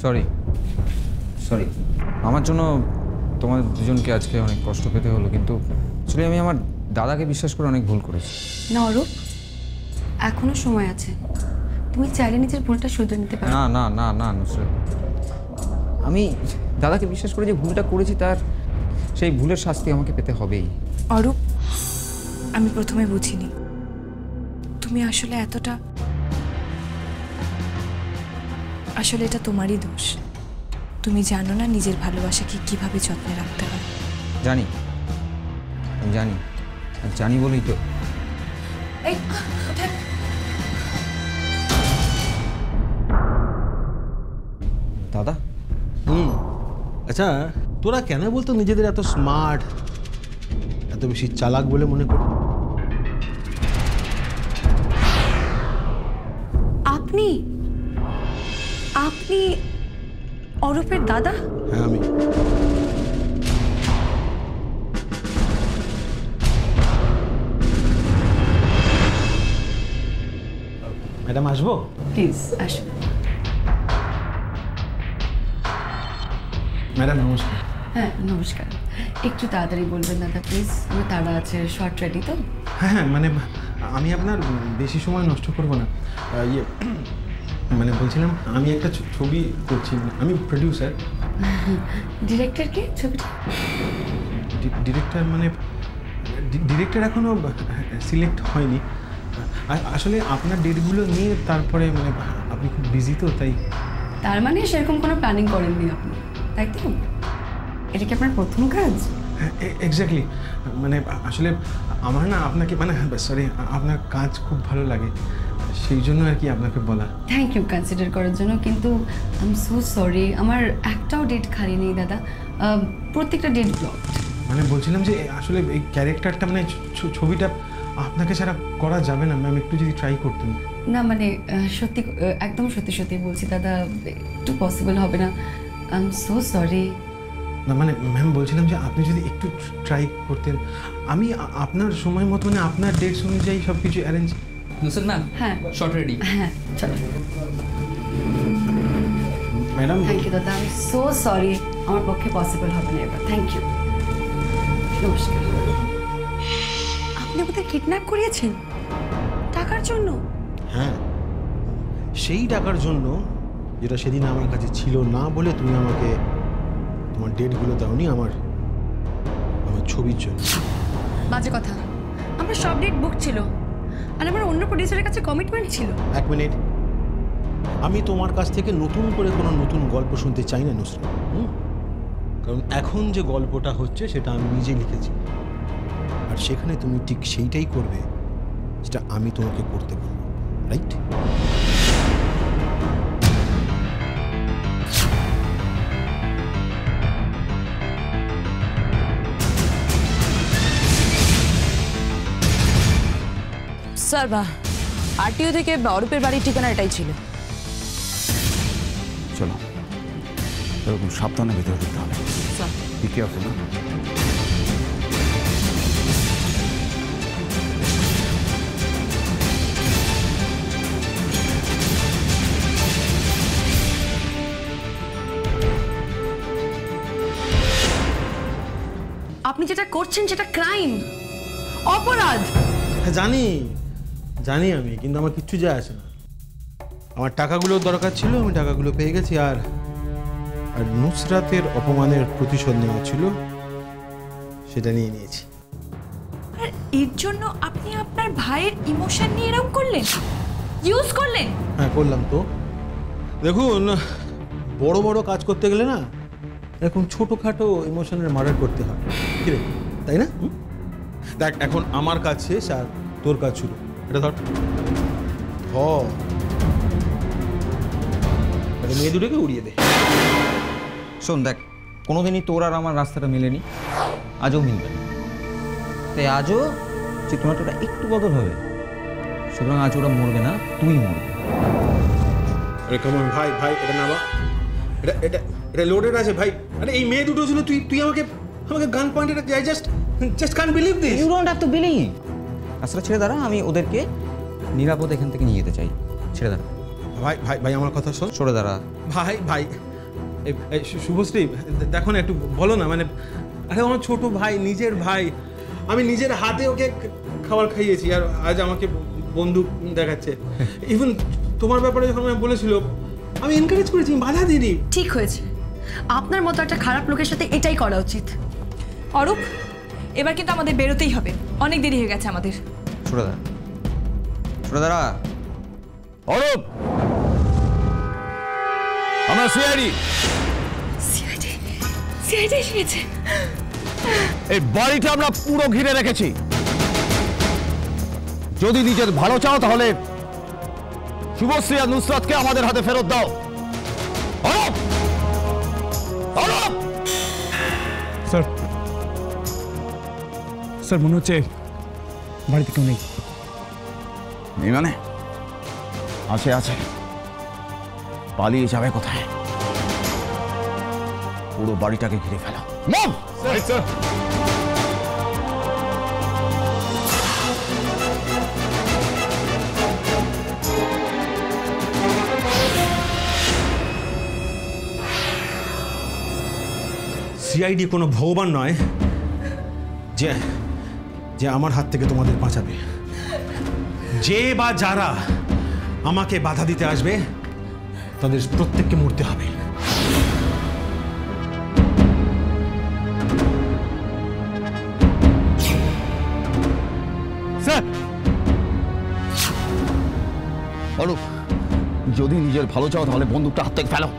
সরি, আমার জন্য তোমাদের দুজনকে আজকে অনেক কষ্ট পেতে হলো, কিন্তু আসলে আমি আমার দাদাকে বিশ্বাস করে অনেক ভুল করেছি। না অরূপ, এখনো সময় আছে, তুমি চাইলে নিজের ভুলটা শুধরে নিতে পারো। না না না না নুসরাত, আমি দাদাকে বিশ্বাস করে যে ভুলটা করেছি, তার সেই ভুলের শাস্তি আমাকে পেতে হবেই। অরূপ, আমি প্রথমে বুঝিনি তুমি আসলে এতটা, আসলে এটা তোমারই দোষ। তুমি জানো না নিজের ভালোবাসাকে কিভাবে যত্নে রাখতে হয়। জানি, আমি জানি, আর জানি বলেই তো। দাদা। আচ্ছা, তোরা কেন বলতো নিজেদের এত স্মার্ট, এত বেশি চালাক বলে মনে করি? আপনি আপনি অরূপের দাদা? হ্যাঁ আমি। ম্যাডাম আসবো? প্লিজ আসুন। ম্যাডাম নমস্কার। হ্যাঁ নমস্কার, একটু তাড়াতাড়ি বলবেন দাদা প্লিজ, আমার তাড়া আছে, শর্ট রেডি তো? হ্যাঁ হ্যাঁ, মানে আমি আপনার বেশি সময় নষ্ট করব না। ইয়ে মানে বলছিলাম আমি একটা ছবি করছি, আমি প্রডিউসার। ডিরেক্টর কে ছবিটা? ডিরেক্টর মানে ডিরেক্টর এখনো সিলেক্ট হয়নি। আসলে আপনার ডেটগুলো নিয়ে তারপরে মানে আপনি খুব বিজি তো তাই। তার মানে সেরকম কোনো প্ল্যানিং করেননি আপনি, তাই তো? এটা কি আপনার প্রথম কাজ? এক্স্যাক্টলি, মানে আসলে আমার না আপনাকে মানে সরি আপনার কাজ খুব ভালো লাগে, সেই জন্য আর কি আপনাকে বলা। থ্যাংক ইউ কনসিডার করার জন্য, কিন্তু আই এম সো সরি, আমার একটাও ডেট খালি নেই দাদা, প্রত্যেকটা ডেট ব্লকড। মানে বলছিলাম যে আসলে এই ক্যারেক্টারটা মানে ছবিটা আপনাকে ছাড়া করা যাবে না ম্যাম, একটু যদি ট্রাই করতেন। না মানে সত্যি, একদম সত্যি সত্যি বলছি দাদা, একটু পসিবল হবে না, আই এম সো সরি। না মানে ম্যাম বলছিলাম যে আপনি যদি একটু ট্রাই করতেন, আমি আপনার সময় মতো মানে আপনার ডেটস অনুযায়ী সব কিছু অ্যারেঞ্জ। নুসরাত ম্যাম, হ্যাঁ শর্ট রেডি। হ্যাঁ চলো ম্যাডাম। থ্যাংক ইউ দাদা, আই এম সো সরি, আমার পক্ষে পসিবল হবে না এবার। থ্যাংক ইউ, নমস্কার। আপনি ওদের কিডন্যাপ করিয়েছেন টাকার জন্য? হ্যাঁ, সেই টাকার জন্য যেটা সেদিন আমার কাছে ছিল না বলে তুমি আমাকে তোমার ডেটগুলো দাওনি আমার ছবির জন্য। বাজে কথা, আমার সব ডেট বুক ছিল আর আমার অন্য প্রোডিউসারের কাছে কমিটমেন্ট ছিল। এক মিনিট, আমি তোমার কাছ থেকে নতুন করে কোনো নতুন গল্প শুনতে চাই না নুসরাত, কারণ এখন যে গল্পটা হচ্ছে সেটা আমি নিজে লিখেছি, আর সেখানে তুমি ঠিক সেইটাই করবে যেটা আমি তোমাকে করতে বলবো, রাইট? স্যার আরটিও থেকে অরূপের বাড়ির ঠিকানা এটাই ছিল। চলো এরকম সাবধানে ভেতরে ঢুকতে হবে। Be careful. আপনি যেটা করছেন সেটা ক্রাইম, অপরাধ। জানি জানি আমি, কিন্তু আমার কিচ্ছু যায় আসে না। আমার টাকাগুলোর দরকার ছিল, আমি টাকাগুলো পেয়ে গেছি, আর আর নুসরাতের অপমানের প্রতিশোধ নেওয়া ছিল, সেটা নিয়ে নিয়েছি। আর এর জন্য আপনি আপনার ভাইয়ের ইমোশন নিয়ে এরকম করলেন, ইউজ করলেন? হ্যাঁ করলাম তো। দেখুন, বড় বড় কাজ করতে গেলে না এরকম ছোটোখাটো ইমোশনের মার্ডার করতে হয়, কি রে, তাই না? দেখ এখন আমার কাজ শেষ আর তোর কাজ শুরু। এটা ধর, মেয়ে দুটোকে উড়িয়ে দে। শোন দেখ, কোনোদিনই তোর আর আমার রাস্তাটা মেলেনি, আজও মিলবে না, তাই আজও চিত্রনাট্যটা একটু বদল হবে, সুতরাং আজ ওরা মরবে না, তুই মরবি। আরে কেমন ভাই, ভাই এটা নামা, এটা এটা এটা লোডেড আছে ভাই। আরে এই মেয়ে দুটো ছিল, তুই তুই আমাকে আমাকে gun pointed, I just can't believe this. You don't have to believe. আসলে ছেড়ে দাঁড়া, আমি ওদেরকে নিরাপদ এখান থেকে নিয়ে যেতে চাই, ছেড়ে দাঁড়া। ভাই ভাই ভাই আমার কথা শোন। সরে দাঁড়া ভাই ভাই। শুভশ্রী দেখো না, একটু বলো না, মানে আরে আমার ছোট ভাই, নিজের ভাই, আমি নিজের হাতে ওকে খাবার খাইয়েছি, আর আজ আমাকে বন্দুক দেখাচ্ছে। ইভেন তোমার ব্যাপারে যখন আমি বলেছিল আমি এনকারেজ করেছি, বাধা দিইনি। ঠিক হয়েছে, আপনার মতো একটা খারাপ লোকের সাথে এটাই করা উচিত। অরূপ, এবার কিন্তু আমাদের বেরোতেই হবে, অনেক দেরি হয়ে গেছে আমাদের। সরে দাঁড়া, সরে দাঁড়া। অরূপ, আমরা সিআইডি এসেছে। এই বাড়িটা আমরা পুরো ঘিরে রেখেছি, যদি নিজের ভালো চাও তাহলে শুভশ্রী আর নুসরাতকে আমাদের হাতে ফেরত দাও। অরূপ, অরূপ। স্যার, স্যার মনে হচ্ছে বাড়িতে কেউ নেই। নেই মানে? আছে আছে। পালিয়ে যাবে কোথায়? পুরো বাড়িটাকে ঘিরে ফেলো। মুভ! স্যার। সিআইডি কোনো ভগবান নয় যে যে আমার হাত থেকে তোমাদের বাঁচাবে। যে বা যারা আমাকে বাধা দিতে আসবে তাদের প্রত্যেককে মরতে হবে। স্যার, অরূপ, যদি নিজের ভালো চাও তাহলে বন্দুকটা হাত থেকে ফেলো।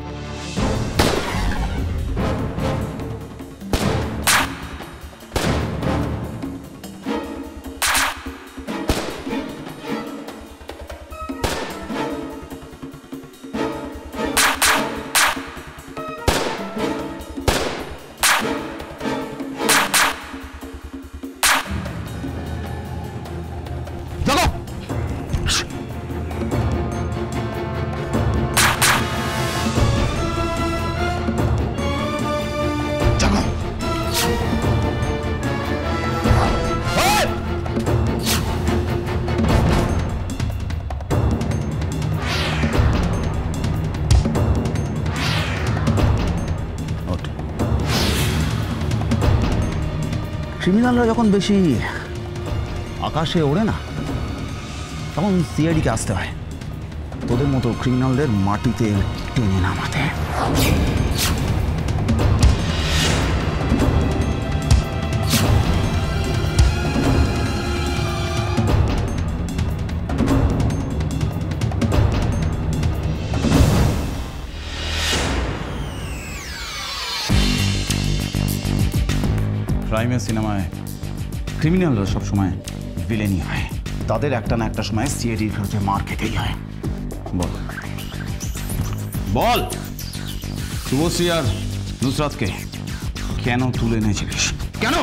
ক্রিমিনালরা যখন বেশি আকাশে ওড়ে না, তখন সিআইডিকে আসতে হয় তোদের মতো ক্রিমিনালদের মাটিতে টেনে নামাতে। ক্রাইমের সিনেমায় ক্রিমিনালরা সবসময় ভিলেনই হয়, তাদের একটা না একটা সময় সিআইডির বিরুদ্ধে মার খেতেই হয়। বল বল, শুভশ্রী আর নুসরাতকে কেন তুলে এনেছিলিস? কেন?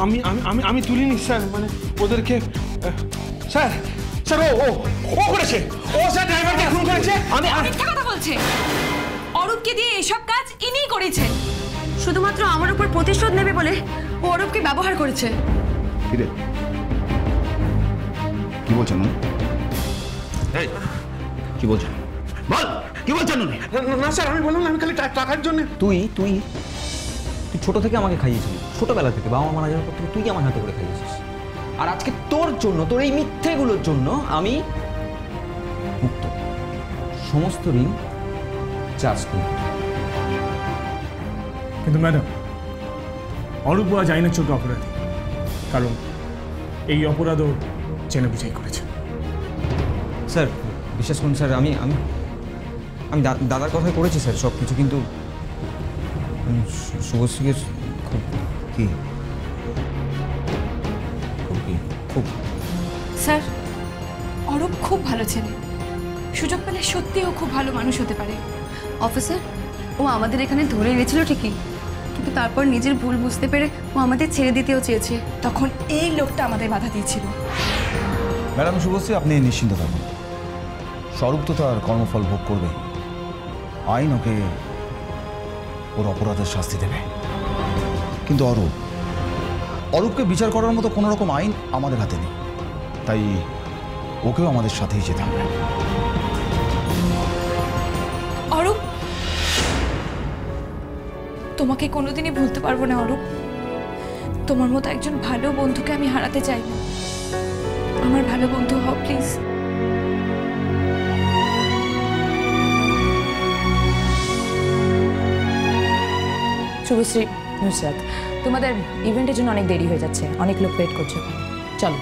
আমি আমি আমি আমি তুলিনি স্যার, মানে ওদেরকে স্যার স্যার ও ও করেছে, ও স্যার ড্রাইভারকে খুন করেছে। আমি মিথ্যা কথা বলছে। অরূপকে দিয়ে এসব কাজ ইনিই করেছে। শুধুমাত্র আমার উপর প্রতিশোধ নেবে বলে ও অরূপকে ব্যবহার করেছে। কি বলছেন? কি বলছেন? বল, কি বলছেন? না স্যার, আমি বললাম আমি খালি টাকার জন্য। তুই তুই তুই ছোট থেকে আমাকে খাইয়েছিস, ছোটবেলা থেকে বাবা মারা যাওয়ার পর থেকে তুই আমার হাতে করে খাইয়েছিস। আর আজকে তোর জন্য, তোর এই মিথ্যেগুলোর জন্য আমি মুক্ত। সমস্ত ঋণ চার্জ করি। কিন্তু ম্যাডাম, অরূপ বলা যায় না ছোট অপরাধী, কারণ এই অপরাধও জেনে বুঝেই করেছে। স্যার বিশ্বাস করুন স্যার, আমি আমি আমি দাদার কথাই করেছি স্যার সব কিছু, কিন্তু শুভশ্রীকে খুব কি খুব স্যার, অরূপ খুব ভালো ছেলে, সুযোগ পেলে সত্যিও খুব ভালো মানুষ হতে পারে। অফিসার, ও আমাদের এখানে ধরে এনেছিল ঠিকই, কিন্তু তারপর নিজের ভুল বুঝতে পেরে ও আমাদের ছেড়ে দিতেও চেয়েছে। তখন এই লোকটা আমাদের বাধা দিয়েছিল। ম্যাডাম শুভশ্রী, আপনি নিশ্চিন্ত থাকুন, স্বরূপ তো তার কর্মফল ভোগ করবে। আইন ওকে ওর অপরাধের শাস্তি দেবে, কিন্তু অরূপকে বিচার করার মতো কোনো রকম আইন আমাদের হাতে নেই, তাই ওকেও আমাদের সাথেই যেতে হবে। অরূপ, তোমাকে কোনোদিনই ভুলতে পারবো না অরূপ। তোমার মতো একজন ভালো বন্ধুকে আমি হারাতে চাই না। আমার ভালো বন্ধু হও প্লিজ। শুভশ্রী, নুসরাত, তোমাদের ইভেন্টের জন্য অনেক দেরি হয়ে যাচ্ছে, অনেক লোক ওয়েট করছে। চলো।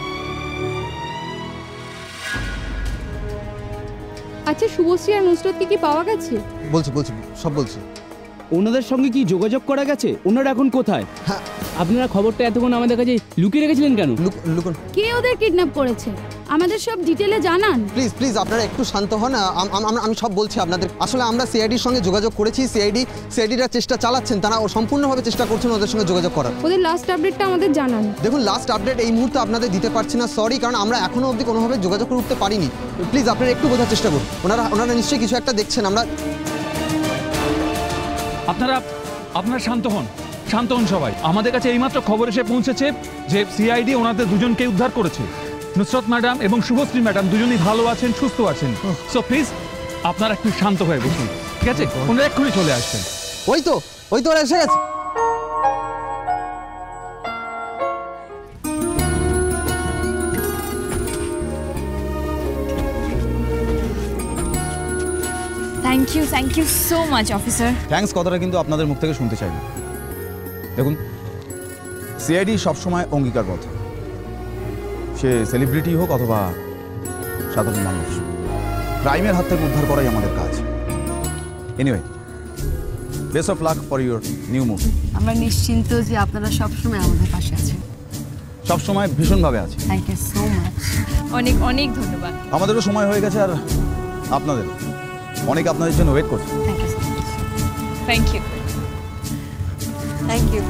আচ্ছা, শুভশ্রী আর নুসরাতকে কি পাওয়া গেছে? বলছি সব বলছি। ওনাদের সঙ্গে কি যোগাযোগ করা গেছে? ওনারা এখন কোথায়? আপনারা খবরটা এতক্ষণ আমাদের কাছে লুকিয়ে রেখেছিলেন কেন? কে ওদের কিডন্যাপ করেছে? আমাদের সব ডিটেলে জানান। প্লিজ প্লিজ আপনারা একটু শান্ত হন। আমি সব বলছি আপনাদের। আসলে আমরা সিআইডির সঙ্গে যোগাযোগ করেছি, সিআইডিরা চেষ্টা চালাচ্ছেন, তারা সম্পূর্ণভাবে চেষ্টা করছেন ওদের সঙ্গে যোগাযোগ করার। ওদের লাস্ট আপডেটটা আমাদের জানান। দেখুন লাস্ট আপডেট এই মুহূর্তে আপনাদের দিতে পারছি না, সরি, কারণ আমরা এখনো অবধি কোনোভাবে যোগাযোগ করে উঠতে পারিনি। প্লিজ আপনারা একটু বোঝার চেষ্টা করুন, ওনারা নিশ্চয়ই কিছু একটা দেখছেন। আপনারা শান্ত হন সবাই। আমাদের কাছে এইমাত্র খবর এসে পৌঁছেছে যে সিআইডি ওনাদের দুজনকে উদ্ধার করেছে। নুসরত ম্যাডাম এবং শুভশ্রী ম্যাডাম দুজনই ভালো আছেন, সুস্থ আছেন। সো প্লিজ আপনারা একটু শান্ত হয়ে বসুন, ঠিক আছে? ওনারা এক্ষুনি চলে আসছেন। ওই তো ওরা এসে গেছে। Thank you so much officer. Thanks কথাটা কিন্তু আপনাদের মুখ থেকে শুনতে চাই না। দেখুন, সিআইডি সবসময় অঙ্গীকারবদ্ধ, সে সেলিব্রিটি হোক অথবা সাধারণ মানুষ, ক্রাইমের হাত থেকে উদ্ধার করাই আমাদের কাজ। Anyway, best of luck for your new movie. আমরা নিশ্চিন্ত যে আপনারা সবসময় আমাদের পাশে আছেন। সবসময় ভীষণভাবে আছে। Thank you so much. অনেক অনেক ধন্যবাদ। আমাদেরও সময় হয়ে গেছে, আর আপনাদের অনেক আপনাদের জন্য ওয়েট করছে। Thank you.